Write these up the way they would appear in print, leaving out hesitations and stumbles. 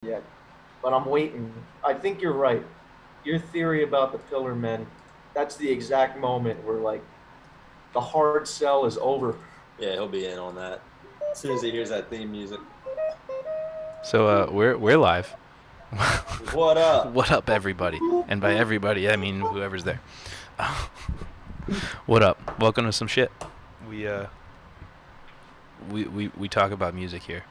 yet, but I'm waiting. I think you're right. Your theory about the Pillar Men, that's the exact moment where like the hard sell is over. Yeah, he'll be in on that as soon as he hears that theme music. So we're live. What up? What up, everybody? And by everybody, I mean whoever's there. What up? Welcome to some shit. We talk about music here.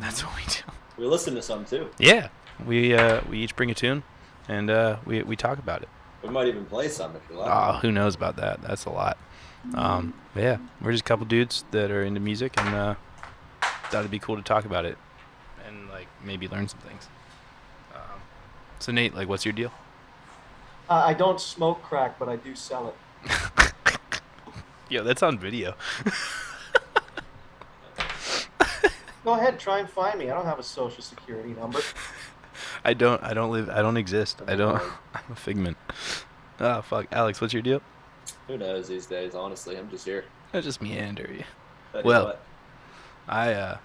That's what we do. We listen to some too. Yeah, we each bring a tune, and we talk about it. We might even play some if you like. Oh, who knows about that? That's a lot. Yeah, we're just a couple dudes that are into music, and thought it'd be cool to talk about it, and like maybe learn some things. So Nate, like, what's your deal? I don't smoke crack, but I do sell it. Yo, that's on video. Go ahead, try and find me. I don't have a social security number. I don't exist. I'm a figment. Oh, fuck. Alex, what's your deal? Who knows these days, honestly. I'm just here. I just meander. Tell you Well, what.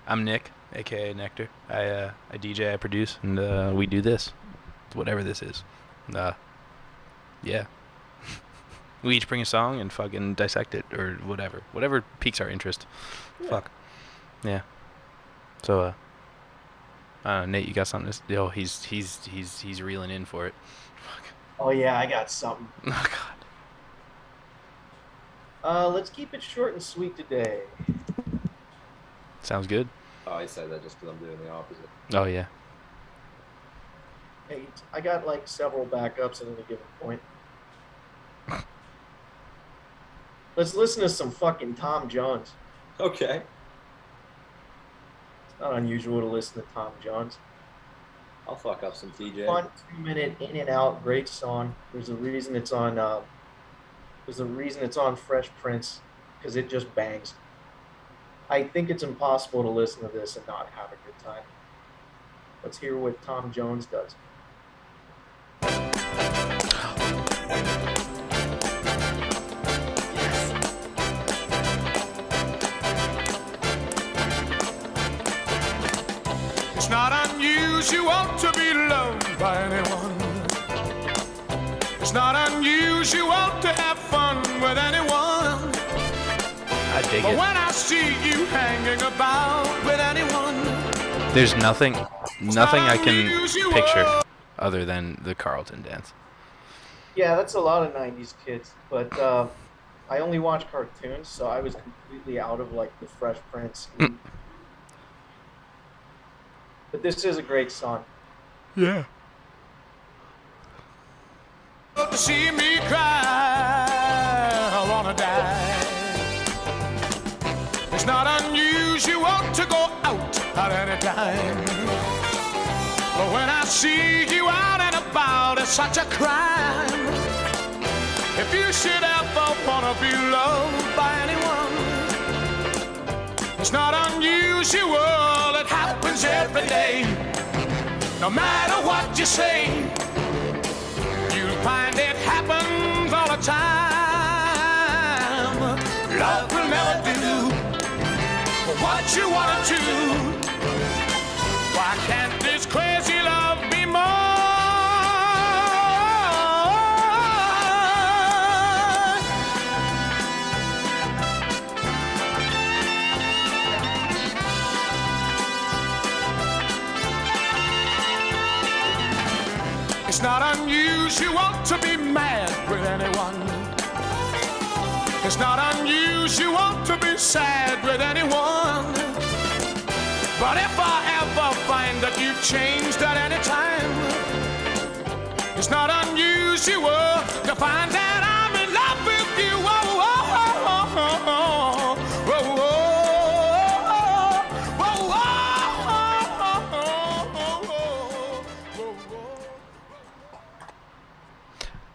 I'm Nick, aka Nectar. I DJ, I produce, and we do this. Whatever this is. Yeah. We each bring a song and fucking dissect it, or whatever. Whatever piques our interest. Yeah. Fuck. Yeah. So, Nate, you got something to... Oh, he's reeling in for it. Fuck. Oh yeah, I got something. Oh, God. Let's keep it short and sweet today. Sounds good. Oh, I said that just because I'm doing the opposite. Oh, yeah. Hey, I got like several backups at any given point. Let's listen to some fucking Tom Jones. Okay. It's not unusual to listen to Tom Jones. I'll fuck up some TJ. Fun 2-minute in and out, great song. There's a reason it's on. Fresh Prince, because it just bangs. I think it's impossible to listen to this and not have a good time. Let's hear what Tom Jones does. It's not unusual to be loved by anyone. It's not unusual to have fun with anyone. I dig But it. when I see you hanging about with anyone, There's nothing I can picture other than the Carlton dance. Yeah, that's a lot of 90s kids, but I only watch cartoons, so I was completely out of like the Fresh Prince. But this is a great song. Yeah. to see me cry, I wanna die. It's not unusual to go out at any time, but when I see you out and about, it's such a crime. If you should ever wanna be loved by anyone, it's not unusual, it happens every day. No matter what you say, you'll find it happens all the time. Love will never do what you wanna do. Why can't this crazy love be more? It's not unusual to be mad with anyone. It's not unusual to be sad with anyone. But if I ever find that you've changed at any time, it's not unusual to find that I'm in love with you. Oh, oh, oh, oh, oh, oh,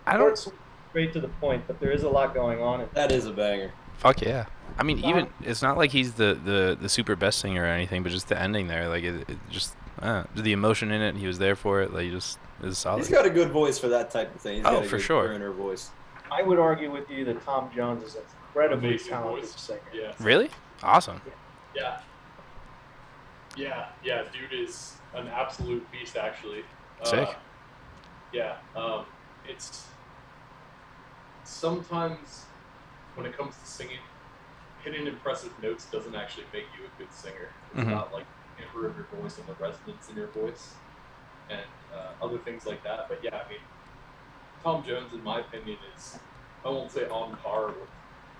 I don't... Short, straight to the point, but there is a lot going on. That is a banger. Fuck yeah. I mean, even it's not like he's the super best singer or anything, but just the ending there, like it just the emotion in it. He was there for it. Like, just is solid. He's got a good voice for that type of thing. He's got a for good sure. crooner voice. I would argue with you that Tom Jones is an incredibly Amazing talented voice. singer. Yeah. Really awesome. Yeah. Yeah, dude is an absolute beast, actually. Sick. Yeah, it's sometimes when it comes to singing, hitting impressive notes doesn't actually make you a good singer. It's Mhm. about like the timbre of your voice and the resonance in your voice, and other things like that. But yeah, I mean, Tom Jones, in my opinion, is I won't say on par with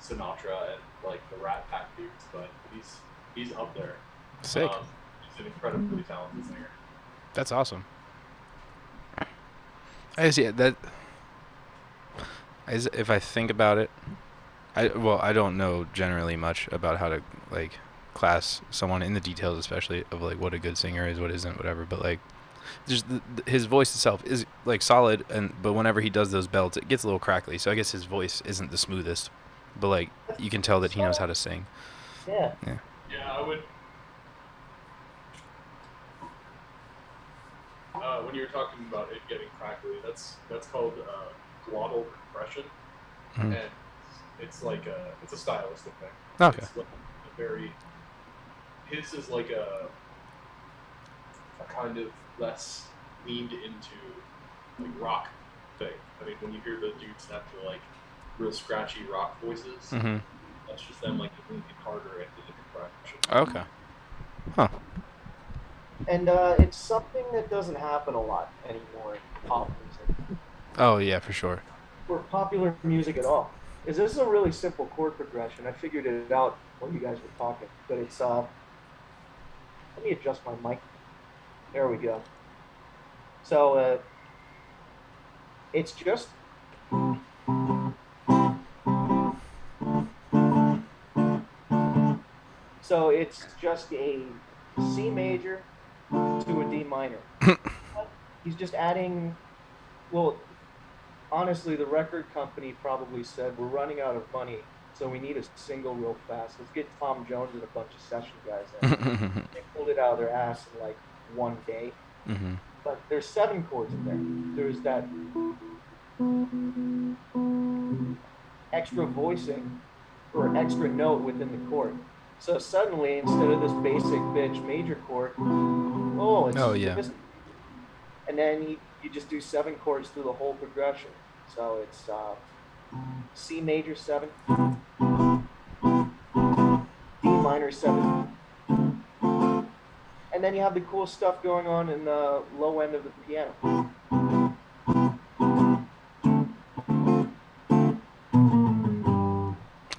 Sinatra and like the Rat Pack dudes, but he's up there. Sick. He's an incredibly talented singer. That's awesome. I see that. If I think about it, I don't know generally much about how to like class someone in the details, especially of like what a good singer is, what isn't, whatever. But like, just his voice itself is like solid, but whenever he does those belts, it gets a little crackly. So I guess his voice isn't the smoothest, but like you can tell that he knows how to sing. Yeah. Yeah. Yeah, I would. When you were talking about it getting crackly, that's called glottal compression, Mhm. and it's like it's a stylistic thing. Okay. It's like a very his is like a kind of less leaned into like rock thing. I mean, when you hear the dudes have the like real scratchy rock voices, Mhm. that's just them like leaning harder into the compression. Okay. Huh. And it's something that doesn't happen a lot anymore in pop music, Oh yeah, for sure. or popular music at all. Is this is a really simple chord progression? I figured it out while you guys were talking, but it's let me adjust my mic. There we go. So it's just a C major to a D minor. He's just adding. Well, honestly, the record company probably said we're running out of money, so we need a single real fast. Let's get Tom Jones and a bunch of session guys in. They pulled it out of their ass in like one day. Mhm. But there's 7 chords in there. There's that extra voicing or extra note within the chord. So suddenly, instead of this basic bitch major chord, Oh yeah. just, and then you just do 7 chords through the whole progression. So it's C major 7, D minor 7, and then you have the cool stuff going on in the low end of the piano.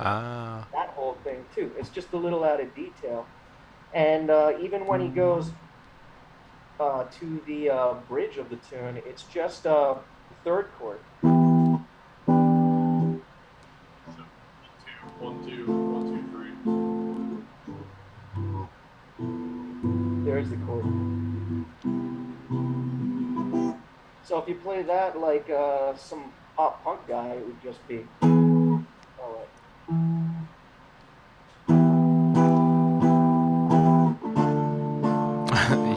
Ah. That whole thing too. It's just a little added detail. And even when he goes to the bridge of the tune, it's just a third chord. So 1, 2, 1, 2, 3. There's the chord. So if you play that like some pop punk guy, it would just be all right.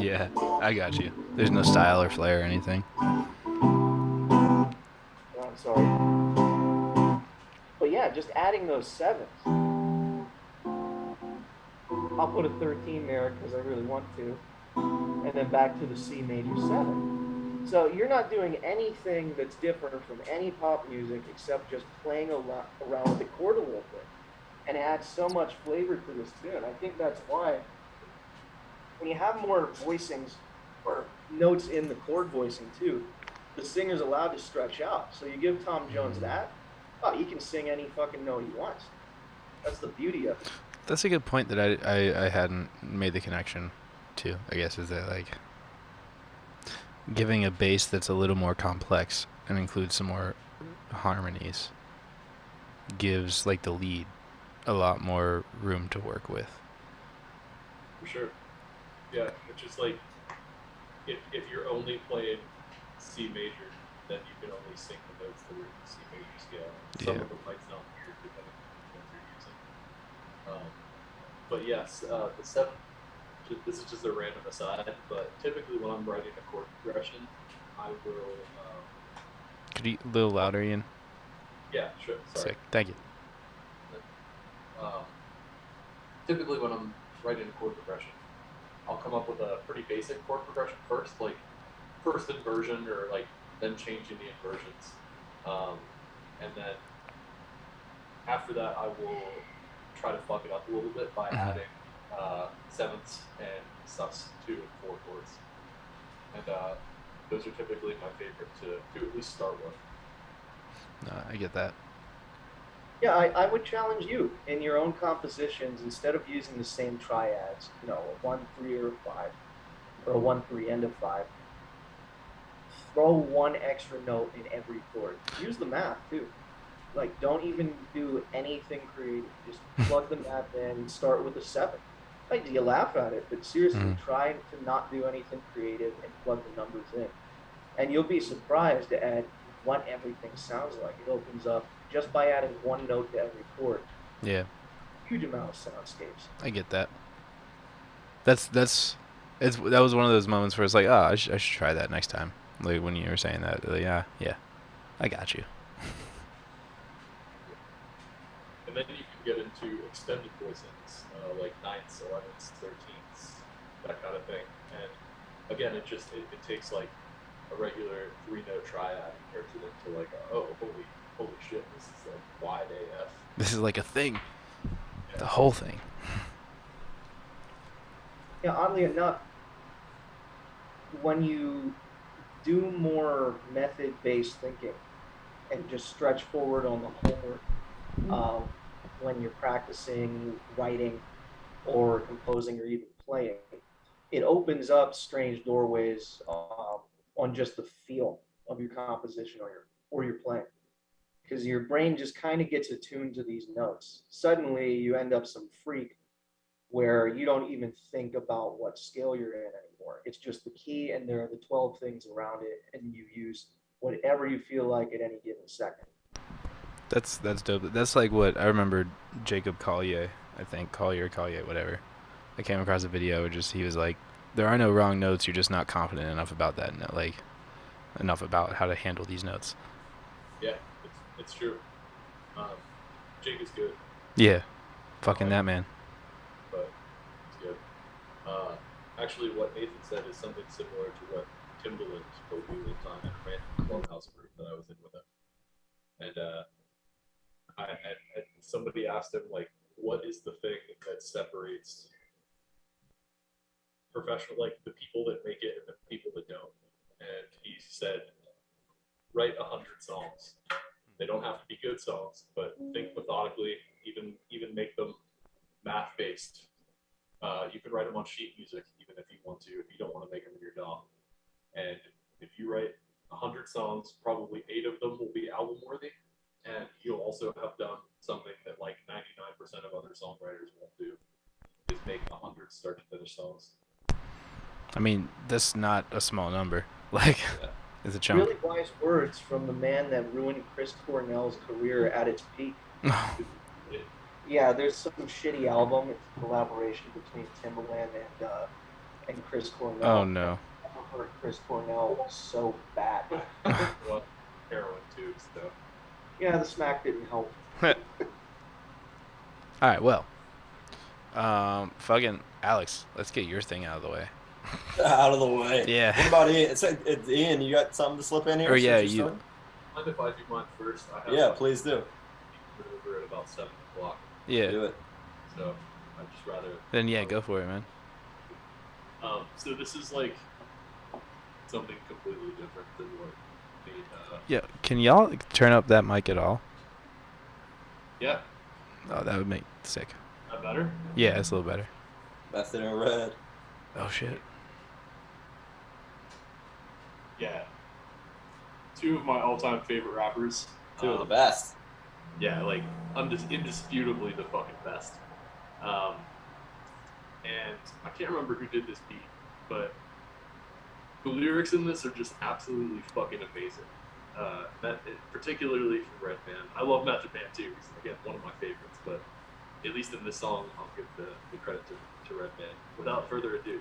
Yeah, I got you. There's no style or flair or anything. Oh, I'm sorry. But yeah, just adding those 7s. I'll put a 13 there because I really want to. And then back to the C major 7. So you're not doing anything that's different from any pop music except just playing around with the chord a little bit. And it adds so much flavor to this tune. I think that's why when you have more voicings or notes in the chord voicing too, the singer's allowed to stretch out. So you give Tom Jones that, oh, he can sing any fucking note he wants. That's the beauty of it. That's a good point that I hadn't made the connection to, I guess, is that like giving a bass that's a little more complex and includes some more harmonies gives like the lead a lot more room to work with. For sure. Yeah, which is like if you're only playing C major, then you can only sing the notes that are in the C major scale. Some Yeah. of them might sound weird depending on what you're using. But yes, the 7. This is just a random aside, but typically when I'm writing a chord progression, I will. Could you a little louder, Ian? Yeah, sure. Sorry. Sick. Thank you. Typically when I'm writing a chord progression, I'll come up with a pretty basic chord progression first, like first inversion or like then changing the inversions, and then after that I will try to fuck it up a little bit by adding sevenths and sus 2 and 4 chords, and those are typically my favorite to at least start with. No, I get that. Yeah, I would challenge you in your own compositions, instead of using the same triads, you know, a 1-3 or a 5, or a 1-3 and a 5, throw one extra note in every chord. Use the math too. Like, don't even do anything creative. Just plug the math in. Start with a 7. Like, you laugh at it, but seriously, try to not do anything creative and plug the numbers in, and you'll be surprised at what everything sounds like. It opens up just by adding one note to every chord. Yeah, Huge amount of soundscapes. I get that. That was one of those moments where it's like, oh, I should try that next time. Like when you were saying that, like, yeah, I got you. And then you can get into extended voicings, like 9ths, 11ths, 13ths, that kind of thing. And again, it takes like a regular 3-note triad and turns it into like, holy shit, this is like wide AF. This is like a thing. Yeah. The whole thing. Yeah, oddly enough, when you do more method-based thinking and just stretch forward on the homework, when you're practicing writing or composing or even playing, it opens up strange doorways on just the feel of your composition or your playing, because your brain just kind of gets attuned to these notes. Suddenly, you end up some freak where you don't even think about what scale you're in anymore. It's just the key, and there are the 12 things around it, and you use whatever you feel like at any given second. That's dope. That's like what I remember Jacob Collier, I think, Collier, whatever. I came across a video where he was like, there are no wrong notes, you're just not confident enough about that note, like enough about how to handle these notes. Yeah, it's true. Jake is good. Yeah. Fucking that man. But it's good. Actually, what Nathan said is something similar to what Timbaland told me one time at a random clubhouse group that I was in with him. And somebody asked him, like, what is the thing that separates professional, like the people that make it and the people that don't? And he said, write 100 songs. They don't have to be good songs, but think methodically, even make them math-based. You can write them on sheet music, even if you want to, if you don't want to make them in your DAW. And if you write 100 songs, probably 8 of them will be album-worthy, and you'll also have done something that like 99% of other songwriters won't do, is make 100 start-to-finish songs. I mean, that's not a small number. Like, Yeah. it's a chunk. Really wise words from the man that ruined Chris Cornell's career at its peak. Yeah, there's some shitty album. It's a collaboration between Timbaland and Chris Cornell. Oh no. I never heard Chris Cornell so bad. Well, heroin too, so. Yeah, the smack didn't help. All right, well, fucking Alex, let's get your thing out of the way. Out of the way. Yeah. What about Ian? It's Ian, you got something to slip in here? Or yeah, since you're you. Mind if I do mine first? I have Yeah, please do. over at about 7 o'clock. Yeah. Do it. So I'd just rather. Then yeah, go for it, man. So this is like something completely different than what the. Yeah. Can y'all turn up that mic at all? Yeah. Oh, that would make sick. That better? Yeah, it's a little better. That's in red. Oh shit. Yeah. 2 of my all-time favorite rappers. 2 of the best. Yeah, like indisputably the fucking best. And I can't remember who did this beat, but the lyrics in this are just absolutely fucking amazing. Particularly from Redman. I love Method Man too. He's again one of my favorites, but at least in this song, I'll give the credit to Redman. Without further ado.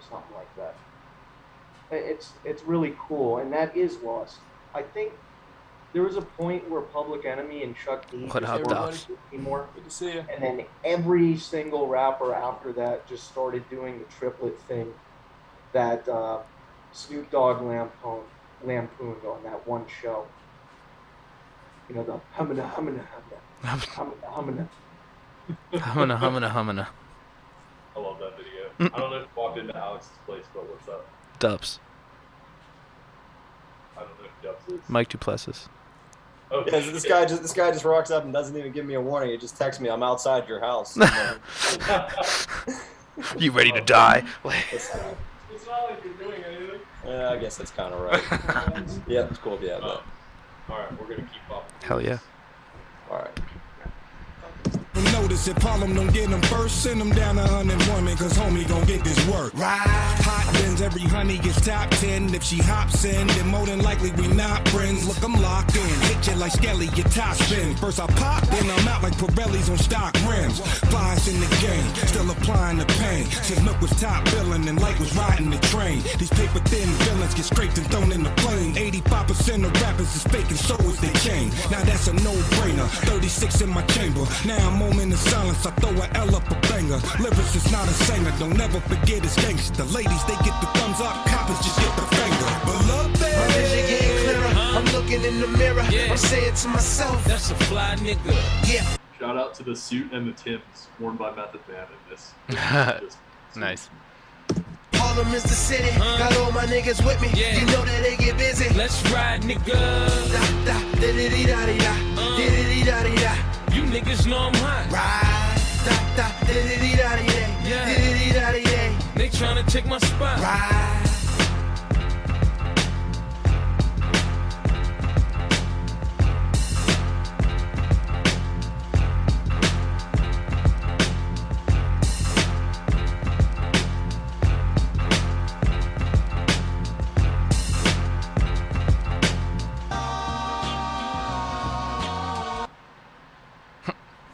something like that. It's really cool, and that is lost. I think there was a point where Public Enemy and Chuck D What just up, weren't Dobbs? anymore, Good to see you. and then every single rapper after that just started doing the triplet thing that Snoop Dogg lampooned on that one show. You know, the humana humana humana humana humana. Humana. I love that video. I don't know if you walked into Alex's place, but what's up? Dubs. I don't know if Dubs is. Mike Duplessis. Oh, Yeah, this guy just rocks up and doesn't even give me a warning. He just texts me, "I'm outside your house." You ready to die? It's not like you're doing anything. Yeah, I guess that's kind of right. Yeah, it's cool. Yeah, but All right, we're gonna keep up. Hell yeah. all right. Notice if Harlem don't get them first, send them down to unemployment, cause homie gon' get this work. Right. Hot bins, every honey gets top 10. If she hops in, then more than likely we not friends. Look, I'm locked in. Hit you like Skelly, your top spin. First I pop, then I'm out like Pirelli's on stock rims. Flies in the game, still applying the pain. Since Milk was top billing and Light was riding the train. These paper thin villains get scraped and thrown in the flame. 85% of rappers is fake and so is they chain. Now that's a no-brainer. 36 in my chamber. Now I'm moment of silence, I throw a L up a banger. Lyrics is not a singer, don't never forget it's gangsta. Ladies, they get the thumbs up, coppers just get the finger. Beloved, my vision getting clearer. I'm looking in the mirror. I'm saying to myself, that's a fly nigga. Yeah. Shout out to the suit and the Timbs worn by Method Man in this. Nice. Harlem is the city, got all my niggas with me. You know that they get busy. Let's ride, nigga. Da da da da da da da da da. You niggas know I'm hot. Ride, da da da da da da da da. They tryna take my spot. Ride.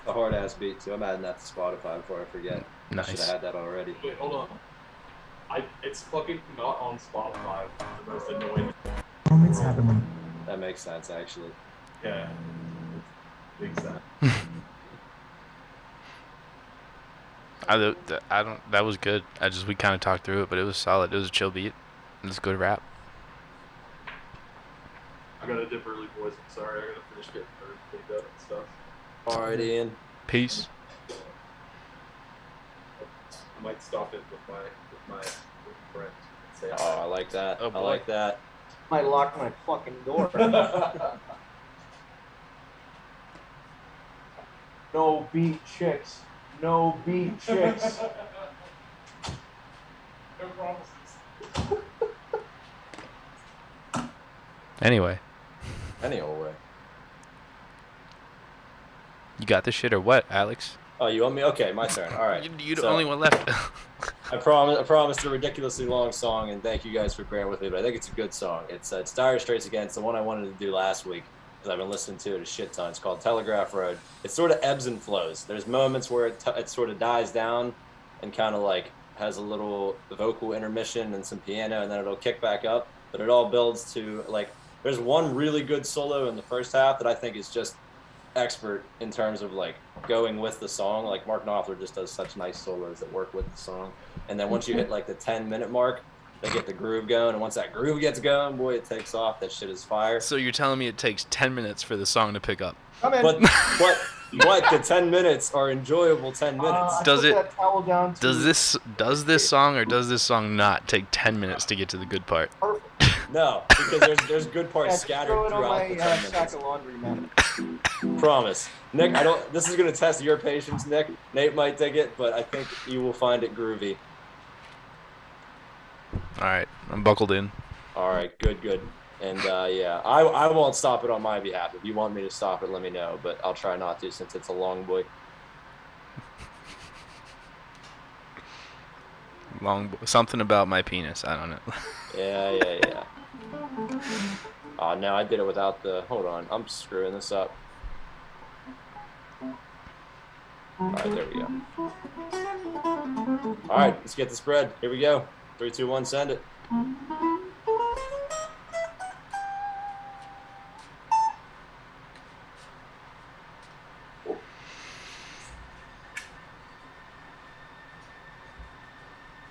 A hard ass beat too. I'm adding that to Spotify before I forget. Nice. I should have had that already. Wait, hold on. It's fucking not on Spotify. The most annoying. Moments happen when That makes sense, actually. Yeah. Big sense. I don't. That was good. We kind of talked through it, but it was solid. It was a chill beat. It was a good rap. I gotta dip early, boys. I'm sorry. I gotta finish getting cleaned up and stuff. Alright, Ian. Peace. I might stop it with my friend and say Oh, I like that. Oh, I boy. like that. Might lock my fucking door. No beat chicks. No beat chicks. No promises. Anyway, Any old way. you got this shit or what, Alex? Oh, you want me? Okay, my turn. Alright. You're the So- only one left. I promised a ridiculously long song, and thank you guys for bearing with me, but I think it's a good song. It's Dire Straits again. It's the one I wanted to do last week, because I've been listening to it a shit ton. It's called Telegraph Road. It sort of ebbs and flows. There's moments where it sort of dies down and kind of like has a little vocal intermission and some piano, and then it'll kick back up. But it all builds to, like, there's one really good solo in the first half that I think is just expert in terms of like going with the song. Like Mark Knopfler just does such nice solos that work with the song. And then once you hit like the 10-minute mark, they get the groove going, and once that groove gets going, boy, it takes off. That shit is fire. So you're telling me it takes 10 minutes for the song to pick up? Come in. But the 10 minutes are enjoyable 10 minutes. I Does put it- that towel down too. Does this song or does this song not take 10 minutes to get to the good part? Perfect. No, because there's good Yeah, parts just scattered throw it on throughout my the 10 sack minutes. of laundry, man. Promise. Nick, this is gonna test your patience, Nick. Nate might dig it, but I think you will find it groovy. All right, I'm buckled in. Alright, good. And yeah, I won't stop it on my behalf. If you want me to stop it, let me know, but I'll try not to since it's a long boy. Something about my penis. I don't know. Yeah. Oh, no, I did it without the... Hold on, I'm screwing this up. Alright, there we go. Alright, let's get the spread. Here we go. 3, 2, 1, send it.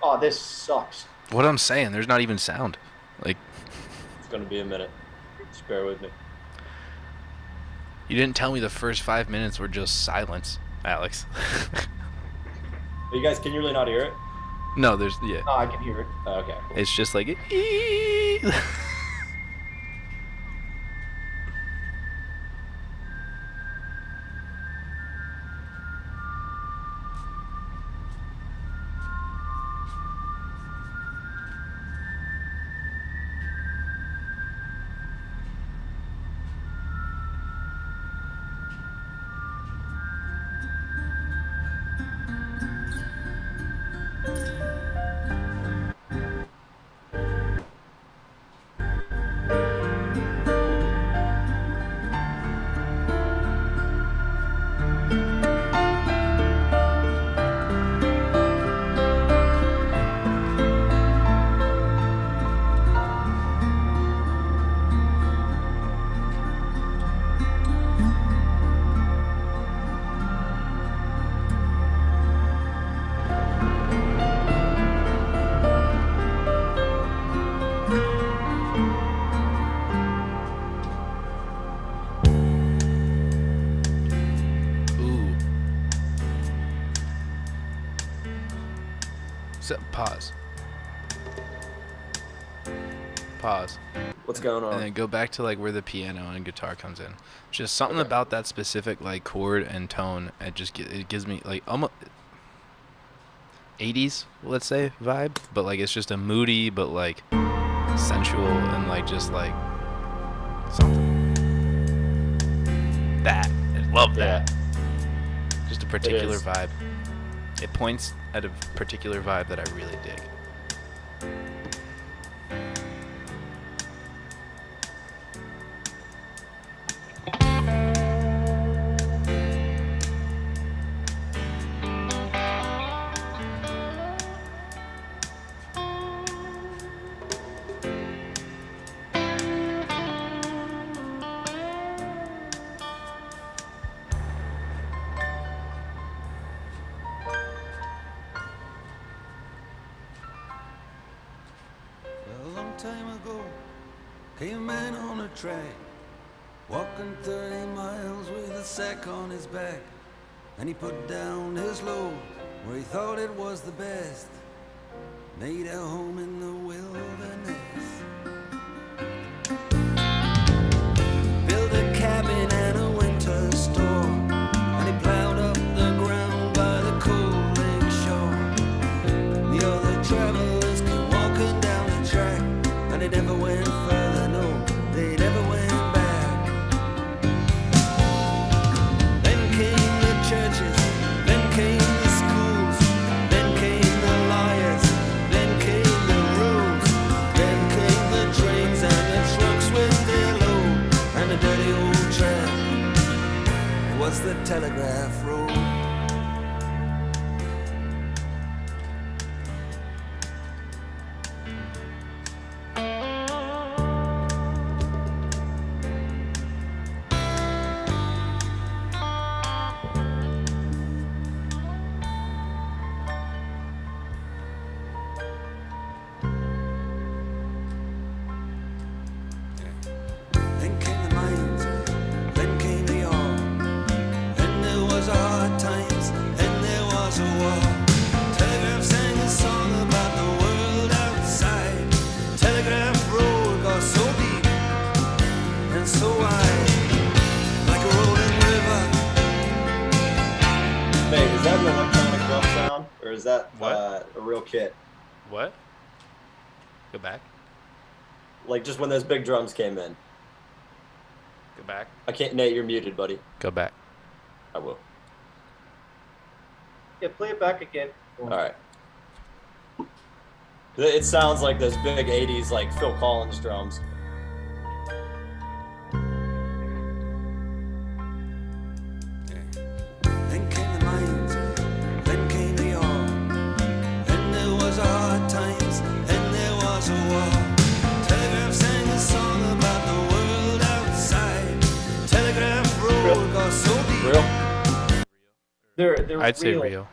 Oh, this sucks. What I'm saying, there's not even sound. Like, It's gonna be a minute. Just bear with me. you didn't tell me the first 5 minutes were just silence, Alex. You guys, can you really not hear it? No, there's yeah. Oh, I can hear it. Oh, okay. Cool. It's just like ooh. So, pause. Pause. What's going on? And then go back to like where the piano and guitar comes in. Just something about that specific like chord and tone. It gives me like almost 80s, let's say, vibe. But like it's just a moody, but like sensual and like just like something. That I love that. Just a particular vibe. It points at a particular vibe that I really dig. A long time ago, came a man on a track, walking 30 miles with a sack on his back. And he put down his load where he thought it was the best, made a home in the wilderness. Built a cabin and a winter store, and he plowed up the ground by the cold lake shore. The other travelers came walking down the track, and they never went further, no, they never went back. Then came the churches, then came the schools, then came the lawyers, then came the roads, then came the trains and the trucks with their load, and the dirty old track. It was the telegraph road. Then came the mines, then came the ore. Then there was a hard times, then there was a war. Telegraph sang a song about the world outside. Telegraph road got so deep and so wide, like a rolling river. Babe, is that an electronic drum sound? Or is that What? a real kit? What? Go back. Like just when those big drums came in. Go back. I can't, Nate, you're muted, buddy. Go back. I will. Yeah, play it back again. Alright. It sounds like those big 80s, like Phil Collins drums. Then came the mines, then came the ore. Then there was a hard times, so Telegraph sang a song about the world outside. Telegraph Road got so deep. Real? They're I'd say real. real.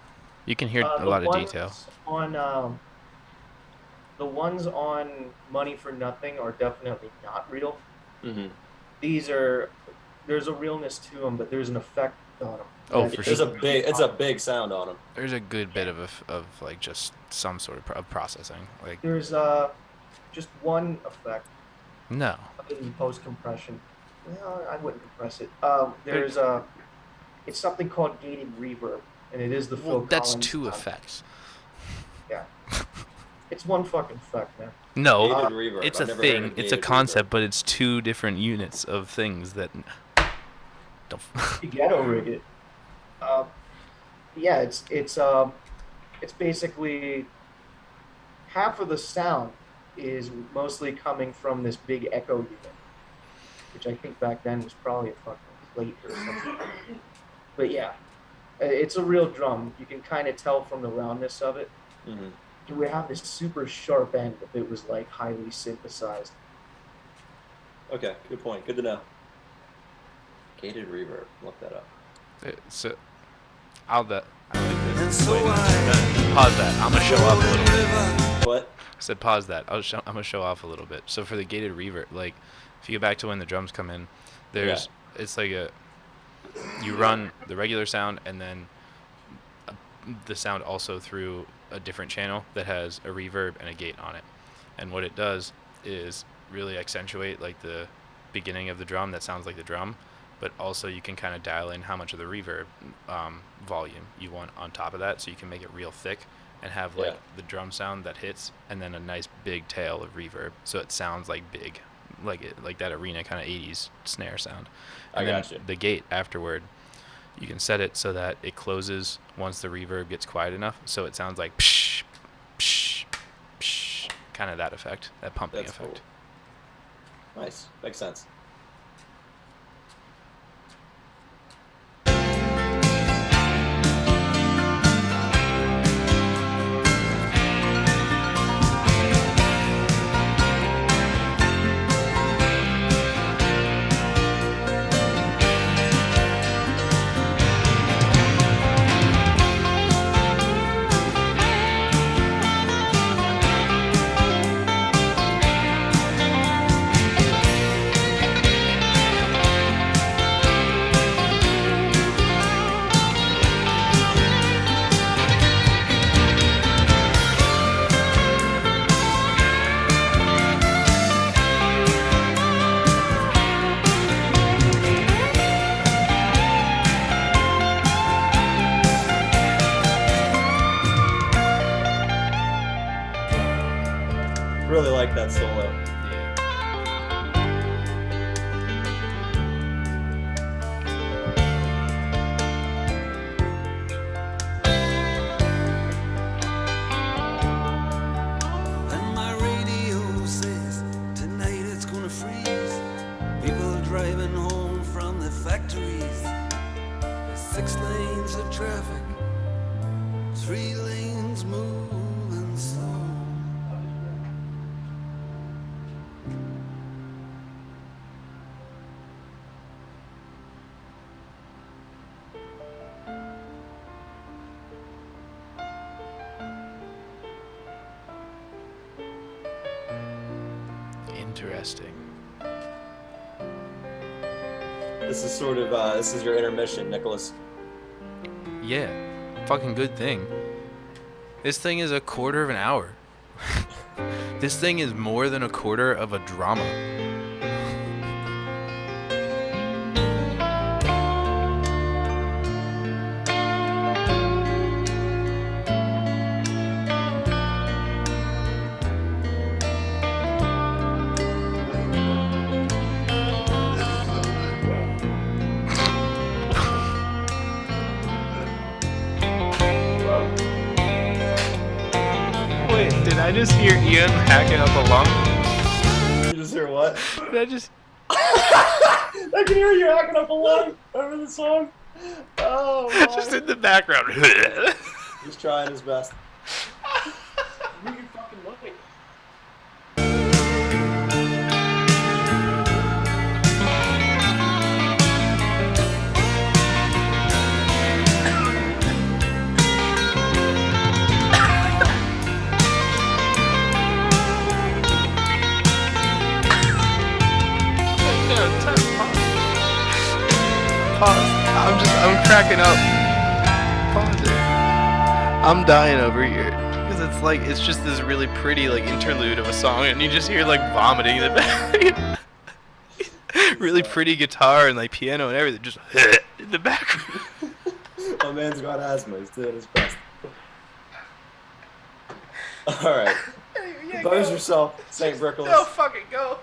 You can hear a The lot of ones detail. The ones on Money for Nothing are definitely not real. Mm-hmm. There's a realness to them, but there's an effect on them. Oh, for There's sure. it's a big sound on them. There's a good bit of like just some sort of processing. Like There's just one effect no, in post compression. Well, I wouldn't compress it. There's it's something called gated reverb, and it is the Phil that's Collins two sound. effects. Yeah, it's one fucking effect, man. No, Gated reverb. it's I've a never heard thing. of It's a gated concept, but it's two different units of things that don't. You ghetto rig it. Yeah, it's basically half of the sound is mostly coming from this big echo unit, which I think back then was probably a fucking plate or something. But yeah, it's a real drum. You can kind of tell from the roundness of it. Mm-hmm. It would have this super sharp end if it was like highly synthesized. Okay, good point. Good to know. Gated reverb. Look that up. So, I'll And so pause that. I'm gonna show off a little bit. What? I said pause that. I'm gonna show off a little bit. So for the gated reverb, like if you go back to when the drums come in, it's like you run the regular sound and then the sound also through a different channel that has a reverb and a gate on it. And what it does is really accentuate like the beginning of the drum that sounds like the drum, but also you can kind of dial in how much of the reverb volume you want on top of that, so you can make it real thick and have like the drum sound that hits and then a nice big tail of reverb, so it sounds like big, like that arena kind of 80s snare sound. And I then got you. the gate afterward, you can set it so that it closes once the reverb gets quiet enough, so it sounds like psh, psh, psh, kind of that effect, that pumping That's effect. Cool. Nice. Makes sense. Really like that solo. And my radio says tonight it's gonna freeze. People driving home from the factories. 6 lanes of traffic, 3 lanes moving slow. Interesting. This is sort of this is your intermission, Nicholas. Yeah, fucking good thing. This thing is a quarter of an hour. This thing is more than a quarter of a drama. Wait, did I just hear Ian hacking up a lung? You just hear what? Did I just... I can hear you hacking up a lung over the song. Oh, my. just in the background. He's trying his best. Move your fucking mic. cracking up. Pause it. I'm dying over here. Because it's like, it's just this really pretty, like, interlude of a song, and you just hear, like, vomiting in the back. Really pretty guitar and, like, piano and everything, just in the background. My man's got asthma. He's doing his best. All right. Yeah, Compose go. yourself, St. Brickles. No, fucking go.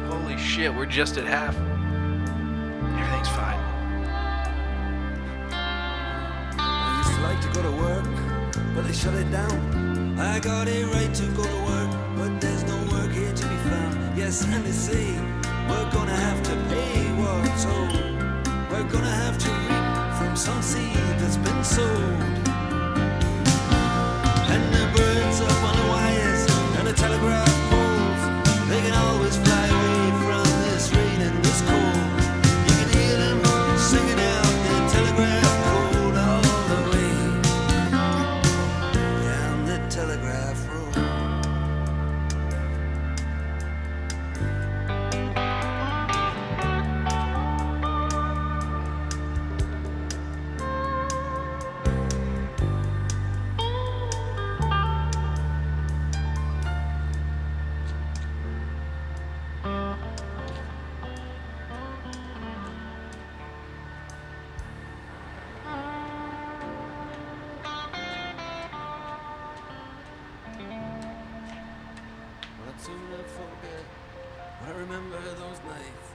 Holy shit, we're just at half. Everything's fine. I used to like to go to work, but they shut it down. I got a right to go to work, but there's no work here to be found. Yes, and they say we're gonna have to pay what's owed. We're gonna have to reap from some seed that's been sowed. And the birds up on the wires and the telegraph poles, they can always fly away from this rain and this cold. You can hear them singing out the telegraph code all the way down the telegraph road. But I remember those nights.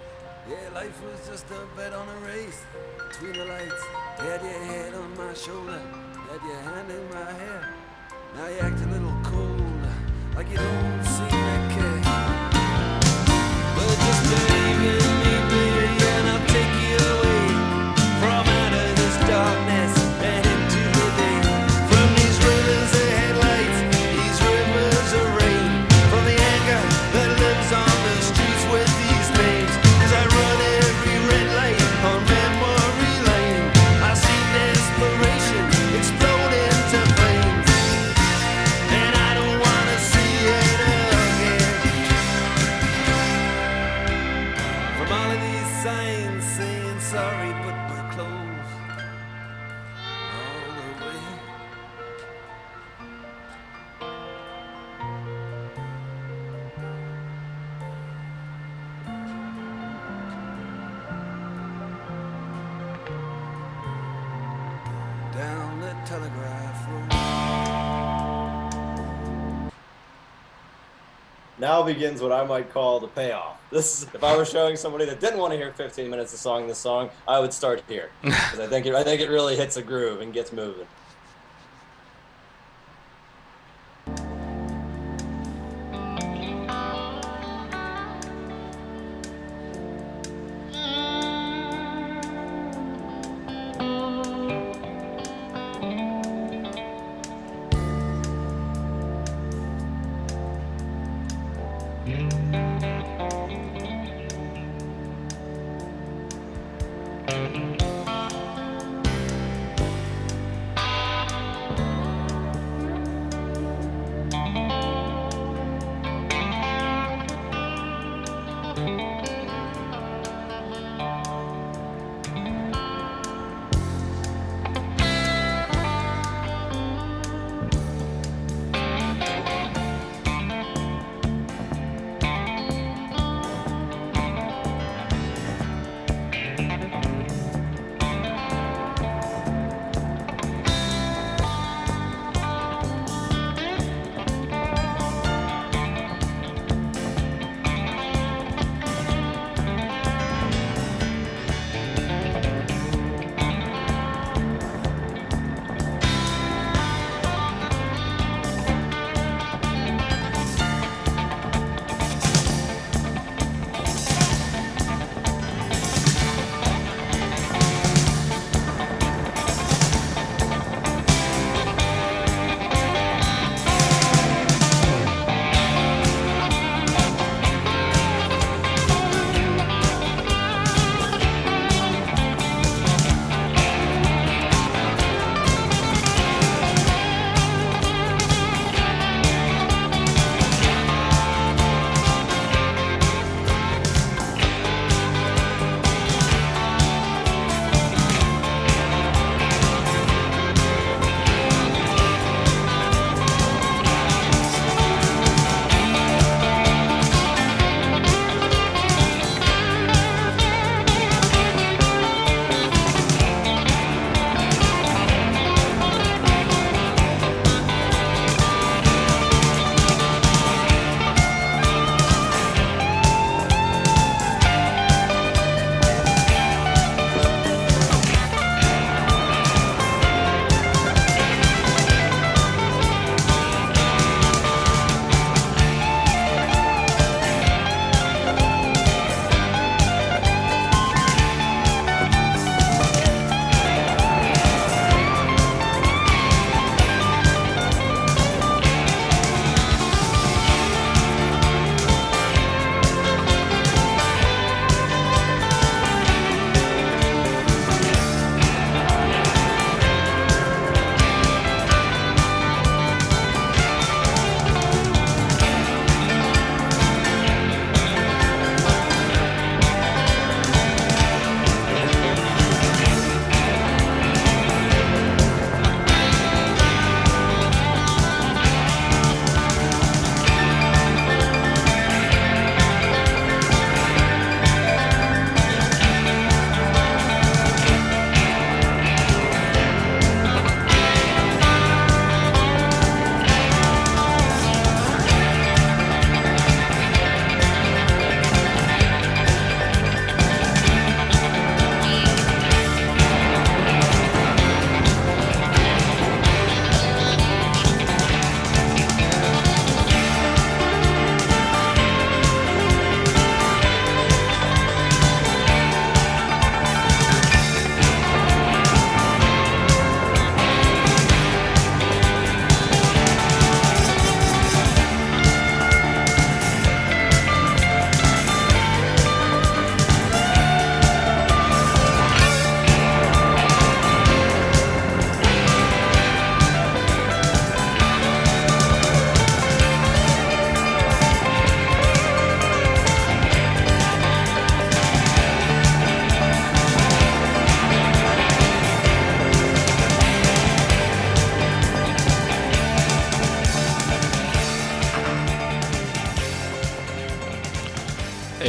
Yeah, life was just a bet on a race between the lights. You had your head on my shoulder, you had your hand in my hair. Now you act a little cold, like you don't seem to care. But just believe in me, baby, and I'll take you away from out of this darkness and into the day. From these rivers of headlights, these rivers of rain, from the anger that lives on the streets with these names. As I run every red light on memory lane, I see desperation explode into flames, and I don't wanna see it again. From all of these signs saying sorry, but we're closed all the way. Down the telegraph road. Now begins what I might call the payoff. This is, if I were showing somebody that didn't want to hear 15 minutes of this song, I would start here. 'Cause I think it really hits a groove and gets moving.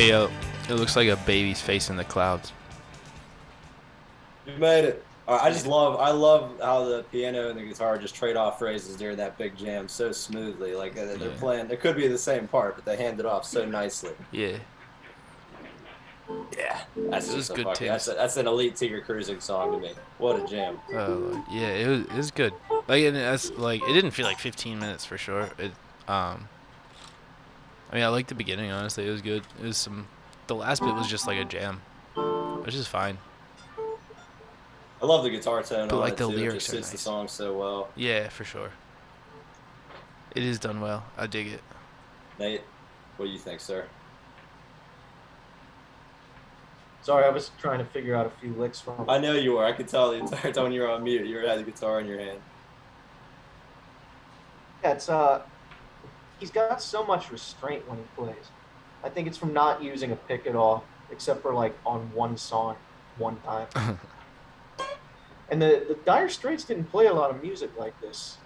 Hey, yo, it looks like a baby's face in the clouds. You made it. I love how the piano and the guitar just trade off phrases during that big jam so smoothly. Like they're playing, it could be the same part, but they hand it off so nicely. Yeah. Yeah, that's just good fucking. That's an elite Tigger cruising song to me. What a jam. Yeah, it was good. Like, and that's like, it didn't feel like 15 minutes for sure. I mean, I liked the beginning. Honestly, it was good. It was the last bit was just like a jam, which is fine. I love the guitar tone. But on like it the too. lyrics It just are fits nice. the song so well. Yeah, for sure. It is done well. I dig it. Nate, what do you think, sir? Sorry, I was trying to figure out a few licks from it. I know you were. I could tell the entire time you were on mute. You had the guitar in your hand. Yeah, it's he's got so much restraint when he plays. I think it's from not using a pick at all, except for like on one song, one time. And the Dire Straits didn't play a lot of music like this.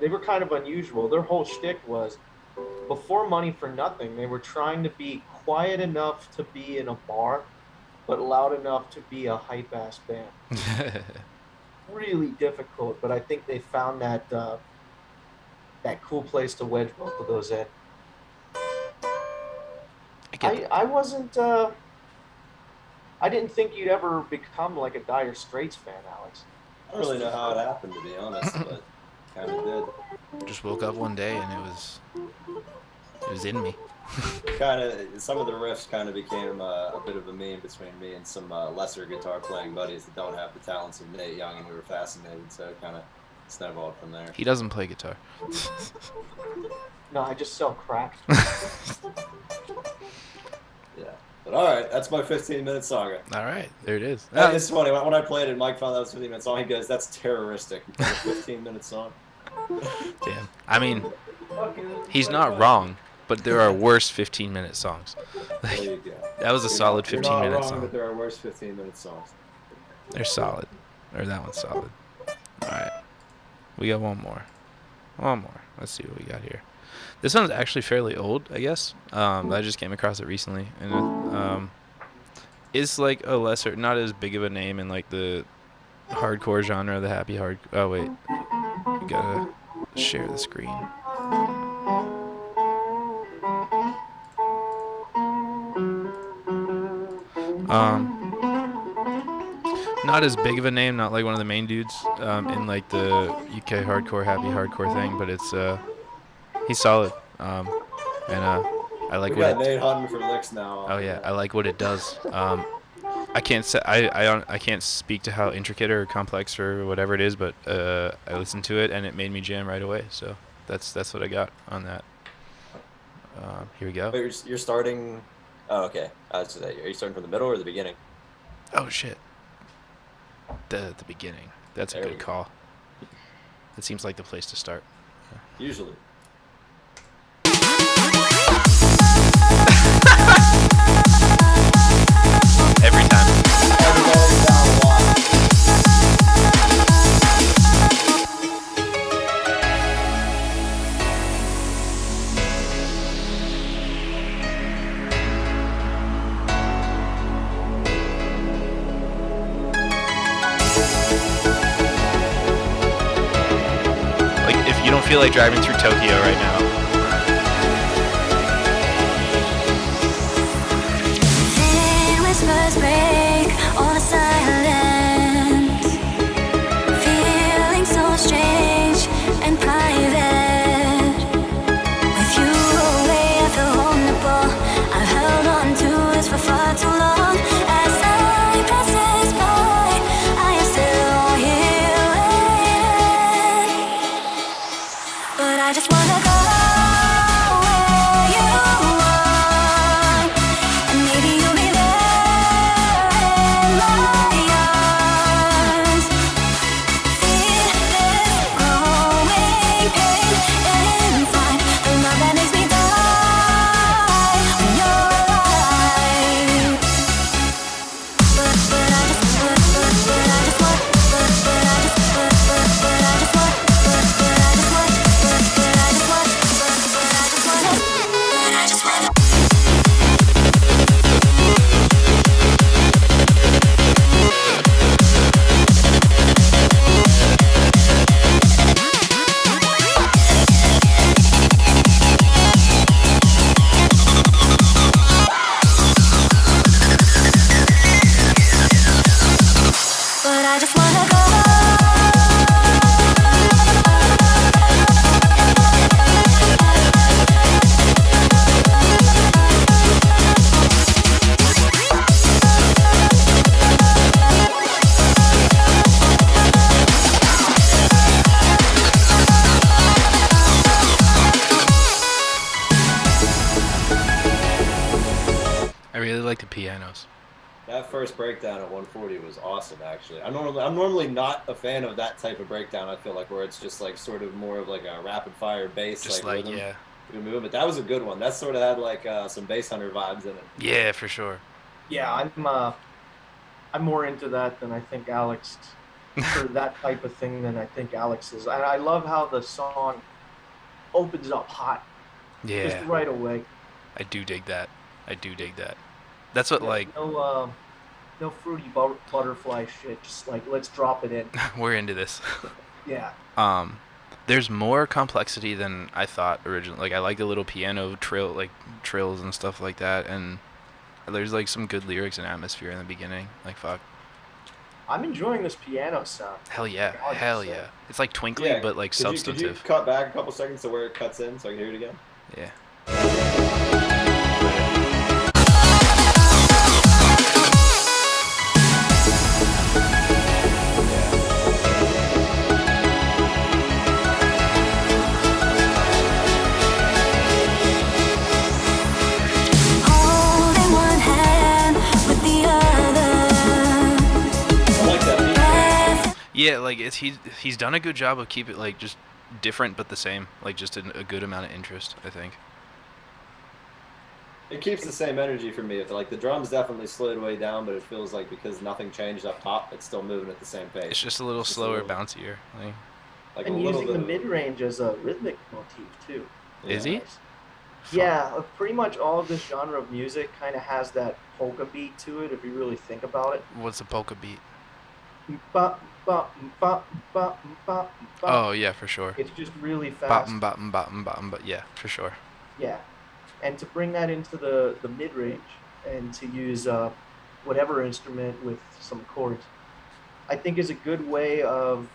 They were kind of unusual. Their whole shtick was, before Money for Nothing, they were trying to be quiet enough to be in a bar, but loud enough to be a hype-ass band. Really difficult, but I think they found that that cool place to wedge both of those in. I wasn't... I didn't think you'd ever become like a Dire Straits fan, Alex. I don't really know how it happened, to be honest, but kind of did. Just woke up one day and it was in me. Kind of, some of the riffs kind of became a bit of a meme between me and some lesser guitar playing buddies that don't have the talents of Nate Young, and we were fascinated, so it kind of snowballed from there. He doesn't play guitar. No, I just sell crack. Yeah. But all right, that's my 15-minute song. All right, there it is. It's funny, when I played it, Mike found that was a 15-minute song. He goes, that's terroristic. You play a 15-minute song? Damn. I mean, he's not wrong, but there are worse 15-minute songs. There you go. That was a solid 15-minute song. song. But there are worse 15-minute songs. They're solid. Or that one's solid. All right. We got one more. One more. Let's see what we got here. This one's actually fairly old, I guess. I just came across it recently, and it is like a lesser, not as big of a name in like the hardcore genre, the happy hard. Oh wait, you gotta share the screen. Not as big of a name, not like one of the main dudes in like the UK hardcore, happy hardcore thing, but it's he's solid, and I like we what got Nate hunting for licks now. Oh yeah, I like what it does. I can't say I can't speak to how intricate or complex or whatever it is, but I listened to it and it made me jam right away. So that's what I got on that. Here we go. Wait, you're starting. Oh, okay. Are you starting from the middle or the beginning? Oh shit. The beginning. That's a good call. It seems like the place to start. Usually. Every time. Everybody's down a lot. Like if you don't feel like driving through Tokyo right now. Whispers break all the silence, feeling so strange and private. With you away, I feel vulnerable. I've held on to this for far too long. As time passes by, I am still here waiting, but I just wanna go. pianos. That first breakdown at 140 was awesome, actually. I'm normally not a fan of that type of breakdown. I feel like where it's just like sort of more of like a rapid fire bass, Just like rhythm. yeah. Move, but that was a good one. That sort of had like some bass hunter vibes in it. Yeah, for sure. Yeah, I'm more into that than I think Alex, for that type of thing than I think Alex is. I love how the song opens up hot, Yeah. just right away. I do dig that. That's what like No fruity butterfly shit. Just like let's drop it in. we're into this. Yeah. There's more complexity than I thought originally. Like I like the little piano trills and stuff like that, and there's like some good lyrics and atmosphere in the beginning. Like fuck. I'm enjoying this piano sound. Hell yeah. God, Hell so- yeah. It's like twinkly but like substantive. Could you cut back a couple seconds to where it cuts in so I can hear it again? Yeah. Holding one hand with the other. I like that beat. Yeah, like he's done a good job of keep it like just different but the same. Like just a good amount of interest, I think. It keeps the same energy for me. If like the drums definitely slowed way down, but it feels like because nothing changed up top, it's still moving at the same pace. It's just a little slower, bouncier. Like, a And little using the bit of- mid-range as a rhythmic motif too. is he? Yeah, pretty much all of this genre of music kind of has that polka beat to it if you really think about it. What's the polka beat? Ba, ba, ba, ba, ba, ba. Oh yeah, for sure. It's just really fast. Bottom, but yeah, for sure. Yeah. And to bring that into the mid-range and to use whatever instrument with some chords, I think is a good way of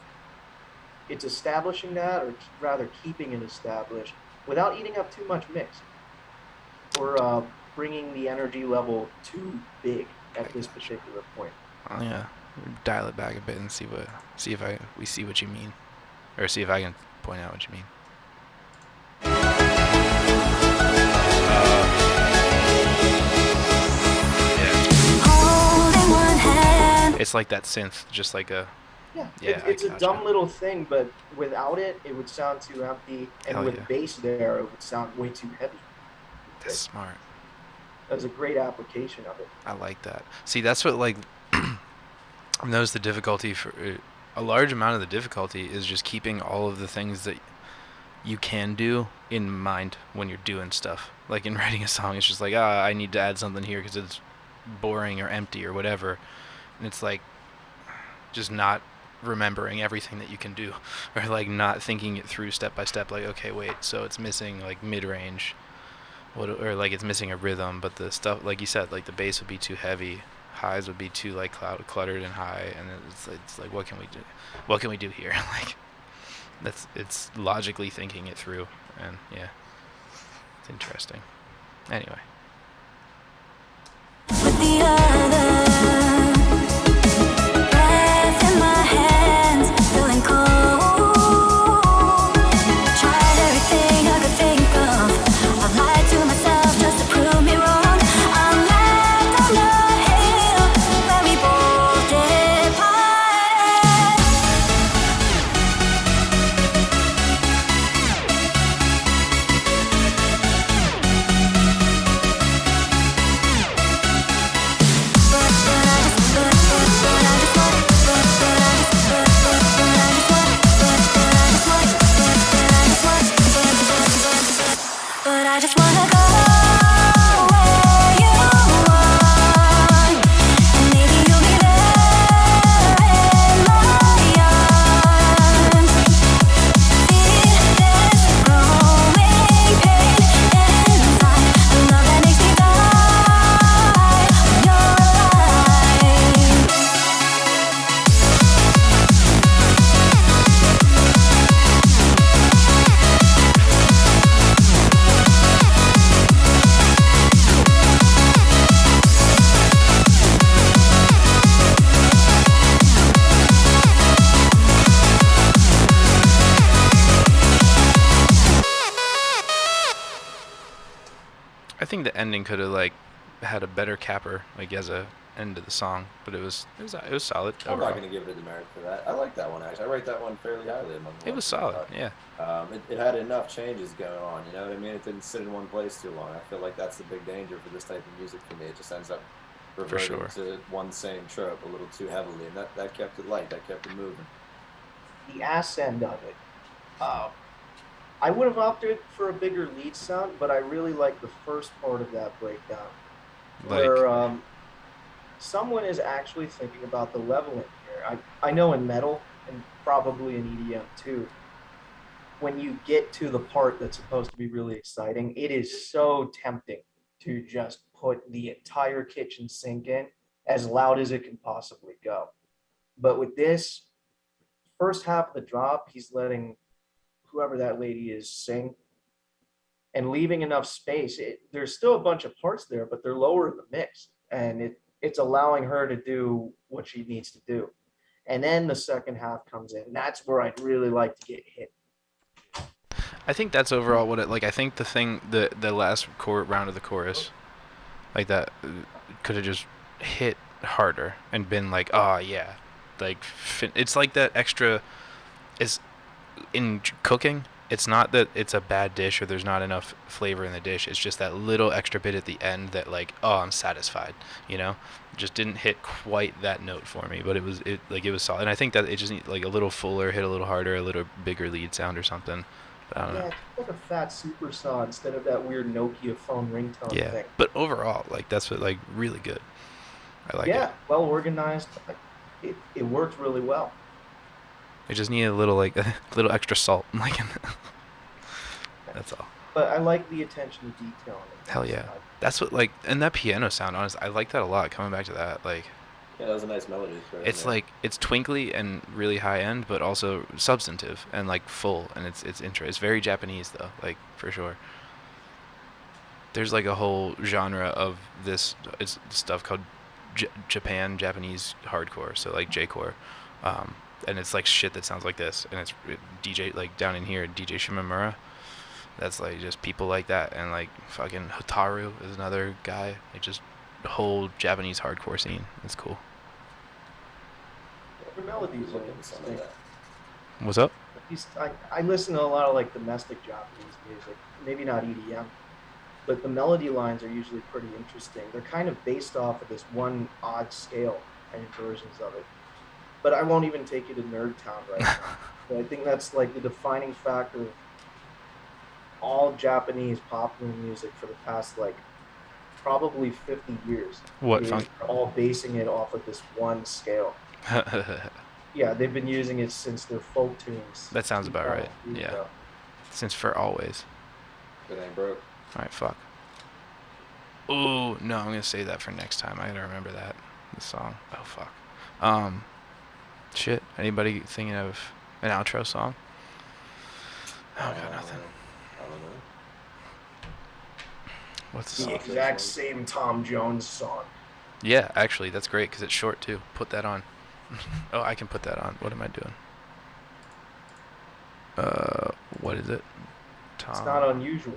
it's establishing that, or rather keeping it established without eating up too much mix or bringing the energy level too big at this particular point. Oh yeah, dial it back a bit and see if we see what you mean, or see if I can point out what you mean. Holding one hand. It's like that synth, just like a Yeah, Yeah, it's I a gotcha. dumb little thing, but without it, it would sound too empty, and Hell with yeah. bass there, it would sound way too heavy. that's smart. That was a great application of it. I like that. See, that's what like I've noticed the difficulty for a large amount of the difficulty is just keeping all of the things that you can do in mind when you're doing stuff. Like in writing a song, it's just like, I need to add something here because it's boring or empty or whatever. And it's like just not remembering everything that you can do, or like not thinking it through step by step. Like, okay, wait, so it's missing like mid-range, or like it's missing a rhythm, but the stuff, like you said, like the bass would be too heavy, highs would be too like cluttered and high, and it's like what can we do here? Like it's logically thinking it through, and yeah, it's interesting. Anyway, With the other. Breath in my hands, feeling cold. Tried everything I could think of. I've lied to myself just to prove me wrong. I'm left on the hill where we both departed. But I just wanna go where you are, and maybe you'll be there in my arms. Feel this growing pain inside, the love that makes me die when you're alive. I think the ending could have like had a better capper, like as a end of the song, but it was solid. I'm overall. not going to give it a demerit for that. I like that one, actually. I rate that one fairly highly among the It was ones that I solid, thought. yeah. It had enough changes going on, you know what I mean? It didn't sit in one place too long. I feel like that's the big danger for this type of music for me. It just ends up reverting sure. to one same trope a little too heavily, and that kept it light. That kept it moving. The ass end of it. I would have opted for a bigger lead sound, but I really like the first part of that breakdown, where someone is actually thinking about the leveling here. I know in metal, and probably in EDM too, when you get to the part that's supposed to be really exciting, it is so tempting to just put the entire kitchen sink in as loud as it can possibly go. But with this, first half of the drop, he's letting whoever that lady is sing and leaving enough space. There's still a bunch of parts there, but they're lower in the mix, and it's allowing her to do what she needs to do. And then the second half comes in. That's where I'd really like to get hit. I think that's overall what it like. I think the last round of the chorus, like that, could have just hit harder and been like, oh yeah, like it's like that extra. Is in cooking. It's not that it's a bad dish or there's not enough flavor in the dish. It's just that little extra bit at the end that like, oh, I'm satisfied. You know, it just didn't hit quite that note for me, but it was solid. And I think that it just needs like a little fuller, hit a little harder, a little bigger lead sound or something. I don't know. It's like a fat supersaw instead of that weird Nokia phone ringtone thing. But overall, like that's what like really good. I like it. Yeah, well organized. It worked really well. It just needed a little extra salt, like that's all. But I like the attention to detail on it. Hell yeah, that's what like, and that piano sound. Honestly, I like that a lot. Coming back to that, like. Yeah, that was a nice melody. It's like it's twinkly and really high end, but also substantive and like full, and it's interesting. It's very Japanese though, like for sure. There's like a whole genre of this stuff called Japanese hardcore, so like J-core, and it's like shit that sounds like this, and it's DJ like down in here, DJ Shimamura. That's like just people like that, and like fucking Hotaru is another guy. Like just the whole Japanese hardcore scene. It's cool. The melodies are interesting. What's up? I listen to a lot of like domestic Japanese music, maybe not EDM, but the melody lines are usually pretty interesting. They're kind of based off of this one odd scale and versions of it. But I won't even take you to Nerd Town right now. But I think that's like the defining factor of all Japanese popular music for the past like probably 50 years. What? They're all basing it off of this one scale. Yeah, they've been using it since their folk tunes. That sounds about right. Yeah. Since for always. It ain't broke. All right, fuck. Ooh, no, I'm gonna save that for next time. I gotta remember that. The song. Oh fuck. Shit. Anybody thinking of an outro song? Oh, I got nothing. I don't know. What's the The song? exact same Tom Jones song. Yeah, actually, that's great because it's short too. Put that on. Oh, I can put that on. What am I doing? What is it? Tom. It's not unusual.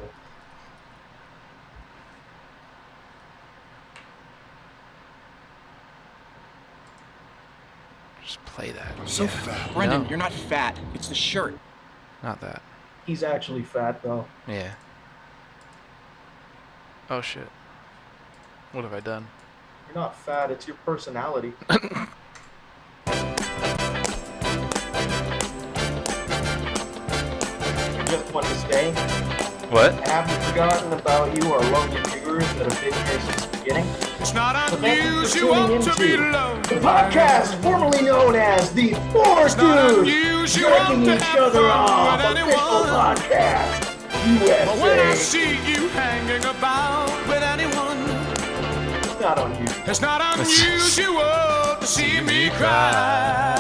Just play that. I'm so fat. Brendan, you're not fat. It's the shirt. Not that. He's actually fat though. Yeah. Oh shit. What have I done? You're not fat, it's your personality. Just want to say, What? I haven't forgotten about you, our lovely viewers that have been here since the beginning. It's not So thank you for unusual tuning to be into loved. the podcast formerly known as the Four not Dudes unusual Jerking to Each have Other fun Off with official anyone. podcast But when I USA. see you hanging about with anyone, It's not unusual. it's not unusual to see me cry.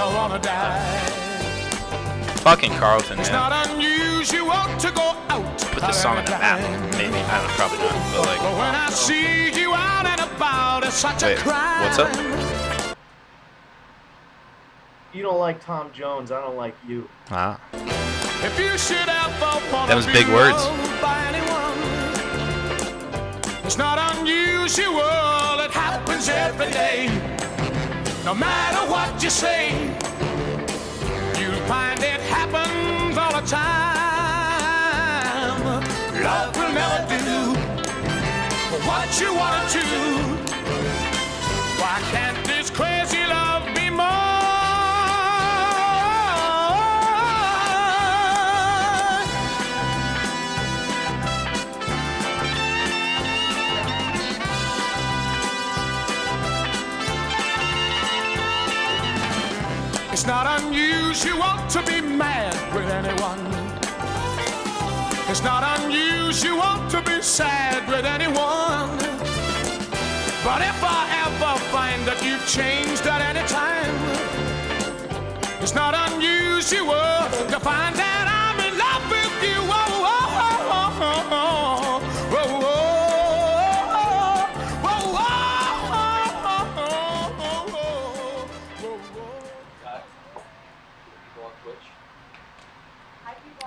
I wanna die. Fucking Carlton, It's man. not unusual to go out. Put this song on the map. Maybe. I don't know. Probably not. But like. But when I see you out and about, it's such Wait, a crime. what's up? You don't like Tom Jones, I don't like you. Ah. If you should ever wanna That was be big words. loved by anyone, It's not unusual, it happens every day. No matter what you say, you'll find it happens all the time. Love will never do what you want to do. Why can't this crazy love be more? It's not unusual to be mad with anyone. It's not unusual to be sad with anyone. But if I ever find that you've changed at any time, it's not unusual to find that I'm in love with you. Whoa, whoa, whoa, whoa, whoa,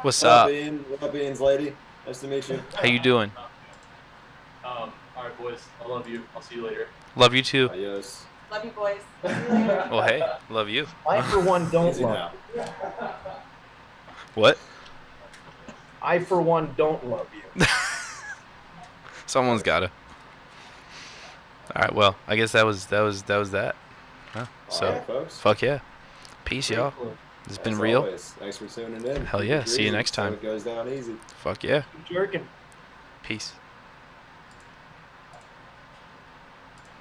What's What up, up? Bean? What up, Beans lady? Nice to meet you. How you doing? All right, boys. I love you. I'll see you later. Love you too. Adios. Love you, boys. See you later. Well, hey, love you. I, for one, don't Easy love now. you. What? I, for one, don't love you. Someone's gotta. All right. Well, I guess that was that. Huh? So, All right, folks. fuck yeah. Peace, y'all. It's been As real. always, thanks for tuning in. Hell yeah. See you Keep it next easy, so time. it goes down easy. Fuck yeah. Jerking. Peace.